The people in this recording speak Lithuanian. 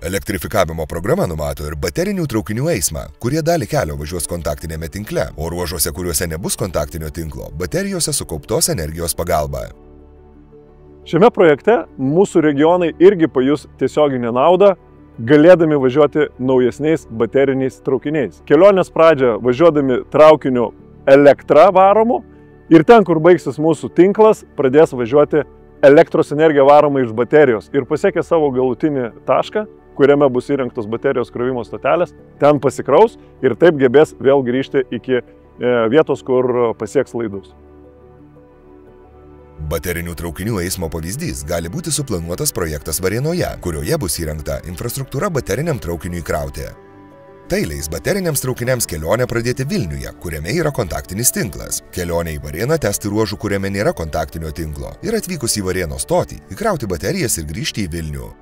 Elektrifikavimo programa numato ir baterinių traukinių eismą, kurie dalį kelio važiuos kontaktinėme tinkle, o ruožuose, kuriuose nebus kontaktinio tinklo, baterijose sukauptos energijos pagalba. Šiame projekte mūsų regionai irgi pajus tiesioginę naudą, galėdami važiuoti naujesniais bateriniais traukiniais. Kelionės pradžią važiuodami traukiniu elektra varomu ir ten, kur baigsis mūsų tinklas, pradės važiuoti elektros energija varoma iš baterijos ir pasiekę savo galutinį tašką, kuriame bus įrengtos baterijos krovimo stotelės, ten pasikraus ir taip gebės vėl grįžti iki vietos, kur pasieks laidus. Baterinių traukinių eismo pavyzdys gali būti suplanuotas projektas Varėnoje, kurioje bus įrengta infrastruktūra bateriniam traukiniui krauti. Tai leis bateriniams traukiniams kelionę pradėti Vilniuje, kuriame yra kontaktinis tinklas, kelionę į Varėną tęsti ruožų, kuriame nėra kontaktinio tinklo ir atvykus į Varėnos stotį įkrauti baterijas ir grįžti į Vilnių.